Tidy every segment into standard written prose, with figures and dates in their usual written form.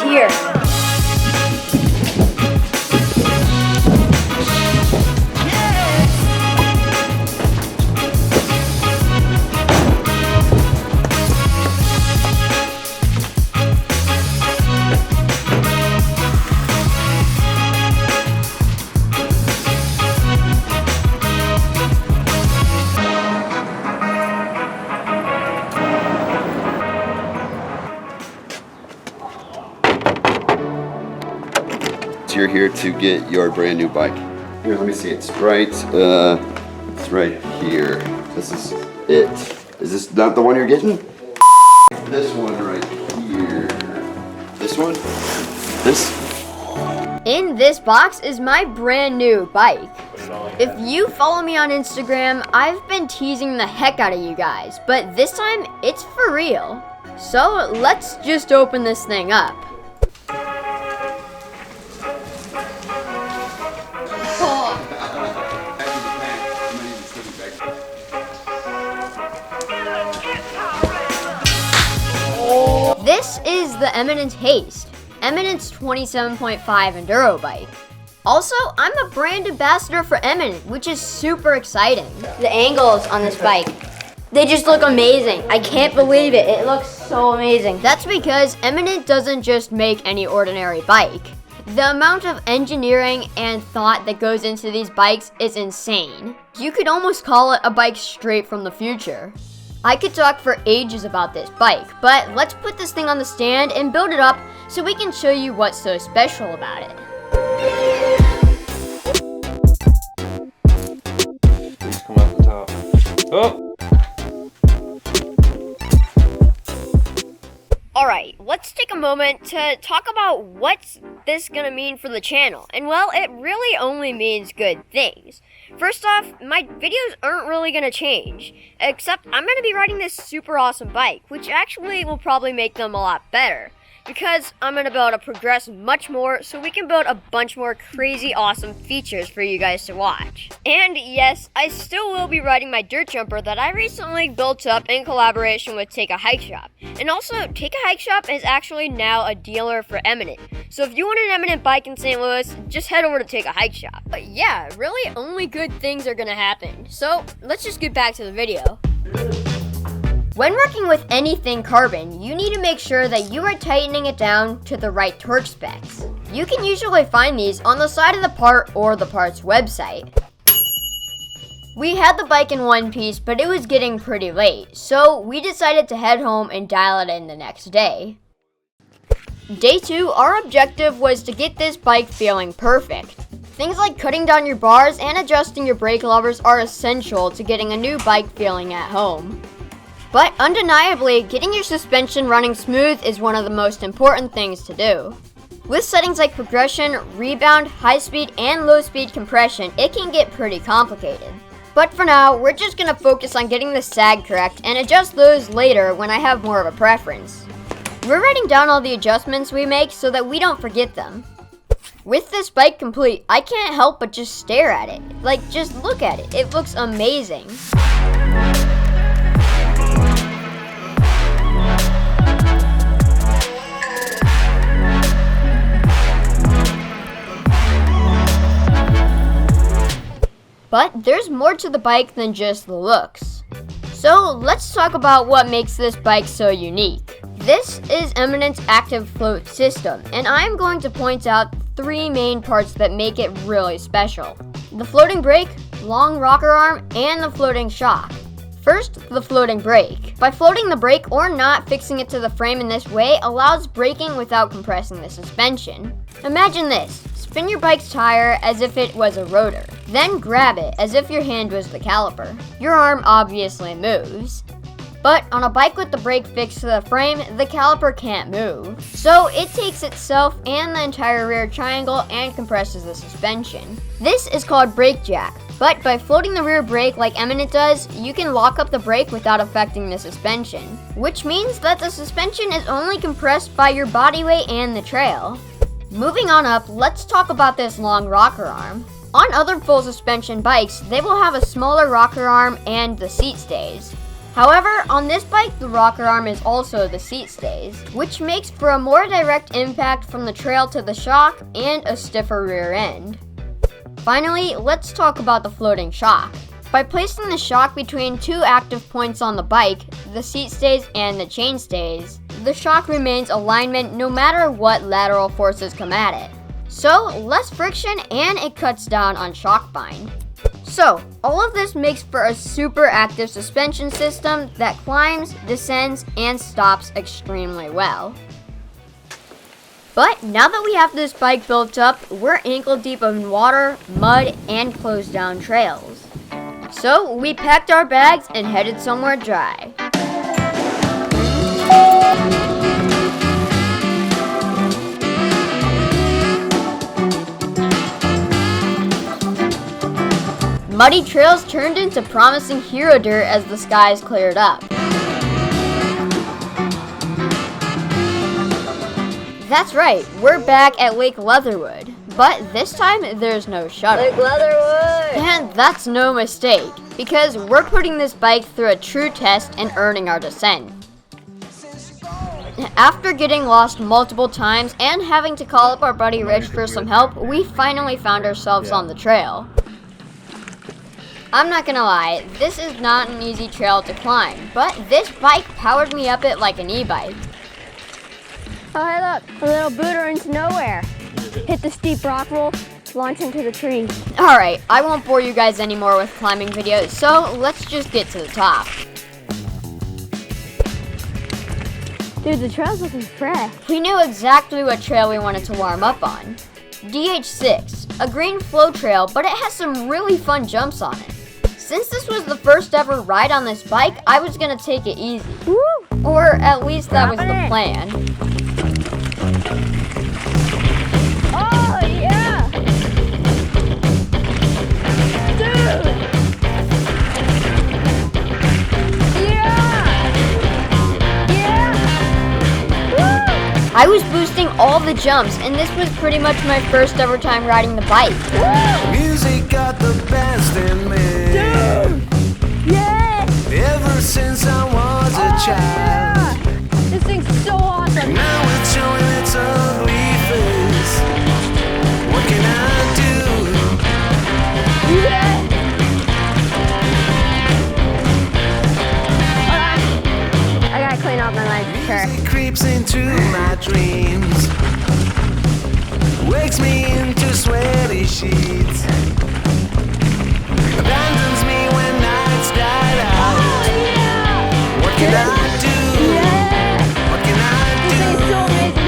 here. You're here to get your brand new bike. Here, let me see. It's right here. This is it. Is this not the one you're getting? This one right here. This one? This? In this box is my brand new bike. If you follow me on Instagram, I've been teasing the heck out of you guys, but this time it's for real. So let's just open this thing up. This is the Eminent Haste, Eminent's 27.5 Enduro bike. Also, I'm a brand ambassador for Eminent, which is super exciting. The angles on this bike, they just look amazing. I can't believe it. It looks so amazing. That's because Eminent doesn't just make any ordinary bike. The amount of engineering and thought that goes into these bikes is insane. You could almost call it a bike straight from the future. I could talk for ages about this bike, but let's put this thing on the stand and build it up so we can show you what's so special about it. Please come off the top. Oh! Alright, let's take a moment to talk about what's this gonna mean for the channel. And well, it really only means good things. First off, my videos aren't really gonna change, except I'm gonna be riding this super awesome bike, which actually will probably make them a lot better. Because I'm gonna be able to progress much more so we can build a bunch more crazy awesome features for you guys to watch. And yes, I still will be riding my dirt jumper that I recently built up in collaboration with Take a Hike Shop. And also, Take a Hike Shop is actually now a dealer for Eminent. So if you want an Eminent bike in St. Louis, just head over to Take a Hike Shop. But yeah, really only good things are gonna happen. So let's just get back to the video. When working with anything carbon, you need to make sure that you are tightening it down to the right torque specs. You can usually find these on the side of the part or the part's website. We had the bike in one piece, but it was getting pretty late, so we decided to head home and dial it in the next day. Day 2, our objective was to get this bike feeling perfect. Things like cutting down your bars and adjusting your brake levers are essential to getting a new bike feeling at home. But undeniably, getting your suspension running smooth is one of the most important things to do. With settings like progression, rebound, high speed, and low speed compression, it can get pretty complicated. But for now, we're just gonna focus on getting the sag correct and adjust those later when I have more of a preference. We're writing down all the adjustments we make so that we don't forget them. With this bike complete, I can't help but just stare at it. Like, just look at it. It looks amazing. But there's more to the bike than just the looks. So let's talk about what makes this bike so unique. This is Eminent's active float system, and I'm going to point out 3 main parts that make it really special. The floating brake, long rocker arm, and the floating shock. First, the floating brake. By floating the brake or not fixing it to the frame in this way allows braking without compressing the suspension. Imagine this. Spin your bike's tire as if it was a rotor. Then grab it as if your hand was the caliper. Your arm obviously moves. But on a bike with the brake fixed to the frame, the caliper can't move. So it takes itself and the entire rear triangle and compresses the suspension. This is called brake jack. But by floating the rear brake like Eminent does, you can lock up the brake without affecting the suspension. Which means that the suspension is only compressed by your body weight and the trail. Moving on up, let's talk about this long rocker arm. On other full suspension bikes, they will have a smaller rocker arm and the seat stays. However, on this bike, the rocker arm is also the seat stays, which makes for a more direct impact from the trail to the shock and a stiffer rear end. Finally, let's talk about the floating shock. By placing the shock between two active points on the bike, the seat stays and the chain stays, the shock remains alignment no matter what lateral forces come at it. So, less friction and it cuts down on shock bind. So, all of this makes for a super active suspension system that climbs, descends, and stops extremely well. But now that we have this bike built up, we're ankle deep in water, mud, and closed down trails. So, we packed our bags and headed somewhere dry. Muddy trails turned into promising hero dirt as the skies cleared up. That's right, we're back at Lake Leatherwood, but this time there's no shuttle. Lake Leatherwood! And that's no mistake, because we're putting this bike through a true test and earning our descent. After getting lost multiple times and having to call up our buddy Rich for some help, we finally found ourselves on the trail. I'm not gonna lie, this is not an easy trail to climb, but this bike powered me up it like an e-bike. Oh, hey look, a little booter into nowhere. Hit the steep rock roll, launch into the trees. Alright, I won't bore you guys anymore with climbing videos, so let's just get to the top. Dude, the trail's looking fresh. We knew exactly what trail we wanted to warm up on. DH6, a green flow trail, but it has some really fun jumps on it. Since this was the first ever ride on this bike, I was gonna take it easy. Woo! Or at least that was the Dropping it. plan. Oh, yeah! Dude! Yeah! Yeah! Woo! I was boosting all the jumps, and this was pretty much my first ever time riding the bike. Music got the best in me. Dude! Yeah! Ever since I was a Oh, child. yeah! This thing's so awesome! Now it's showing its ugly face. What can I do? Yeah! I gotta clean off my legs for sure. Music creeps into my dreams. Wakes me into sweaty sheets. Abandons me when nights died out. Oh, yeah! What can I do? Yeah! What can I This do? thing's so amazing!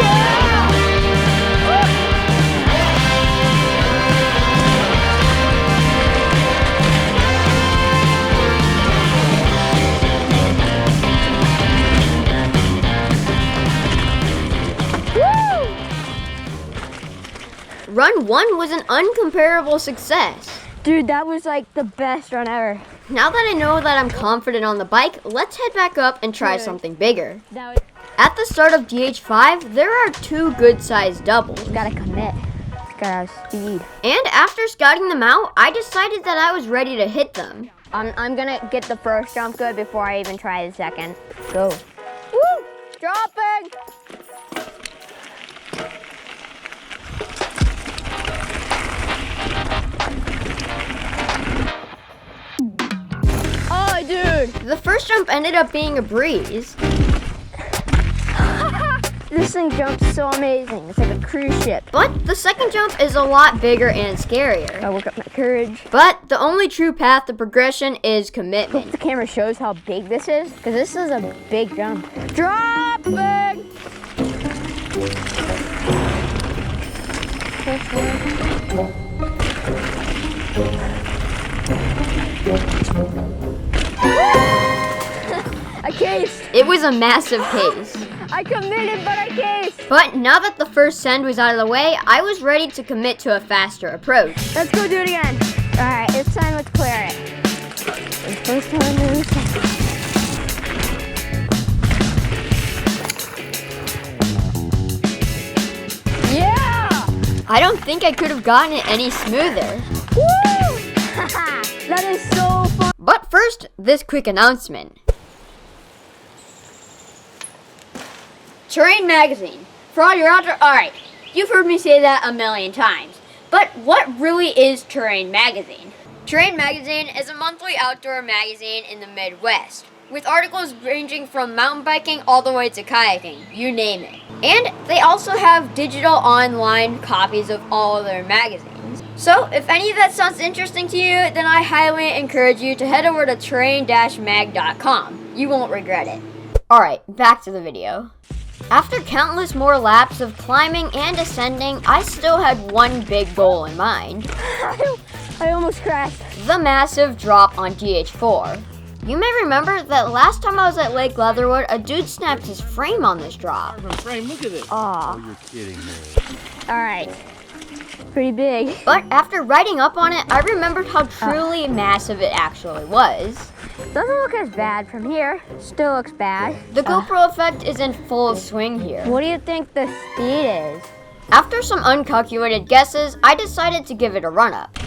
Yeah! Run 1 was an uncomparable success. Dude, that was like the best run ever. Now that I know that I'm confident on the bike, let's head back up and try Good. something bigger. That was, At the start of DH5, there are two good-sized doubles. gotta commit. Gotta have speed. And after scouting them out, I decided that I was ready to hit them. I'm gonna get the first jump good before I even try the second. Go. Woo! Dropping! Oh, dude! The first jump ended up being a breeze. This thing jumps so amazing. It's like a cruise ship. But the second jump is a lot bigger and scarier. Gotta work up my courage. But the only true path to progression is Hope commitment. the camera shows how big this is, because this is a big jump. Dropping! I cased! It was a massive pace. I committed, but I cased! But now that the first send was out of the way, I was ready to commit to a faster approach. Let's go do it again. Alright, this time let's clear it. The first time this time. Yeah! I don't think I could have gotten it any smoother. Woo! That is so fun. But first, this quick announcement. Terrain Magazine. For all your outdoor... Alright, you've heard me say that a million times. But what really is Terrain Magazine? Terrain Magazine is a monthly outdoor magazine in the Midwest, with articles ranging from mountain biking all the way to kayaking, you name it. And they also have digital online copies of all of their magazines. So if any of that sounds interesting to you, then I highly encourage you to head over to terrain-mag.com. You won't regret it. Alright, back to the video. After countless more laps of climbing and ascending, I still had one big goal in mind. I almost crashed. The massive drop on DH4. You may remember that last time I was at Lake Leatherwood, a dude snapped his frame on this drop. Frame, look at this. Aw. Oh, you're kidding me. Alright. Pretty big. But after riding up on it, I remembered how truly massive it actually was. Doesn't look as bad from here. Still looks bad. The GoPro effect is in full swing here. What do you think the speed is? After some uncalculated guesses, I decided to give it a run-up.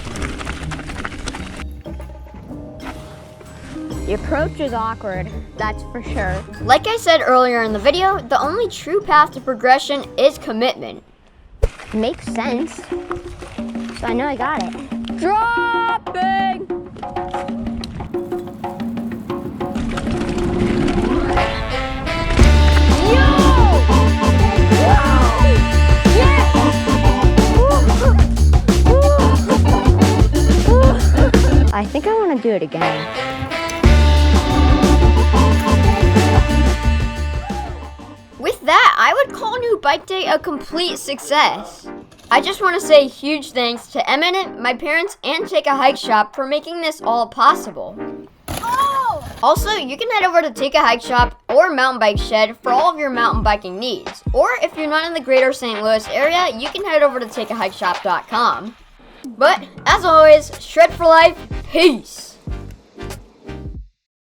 The approach is awkward, that's for sure. Like I said earlier in the video, the only true path to progression is commitment. Makes sense. So I know I got it. Dropping! Yo! Wow! Yeah! I think I want to do it again. With that, I would call New Bike Day a complete success. I just want to say huge thanks to Eminent, my parents, and Take a Hike Shop for making this all possible. Oh! Also, you can head over to Take a Hike Shop or Mountain Bike Shed for all of your mountain biking needs. Or if you're not in the greater St. Louis area, you can head over to takeahikeshop.com. But, as always, shred for life, peace!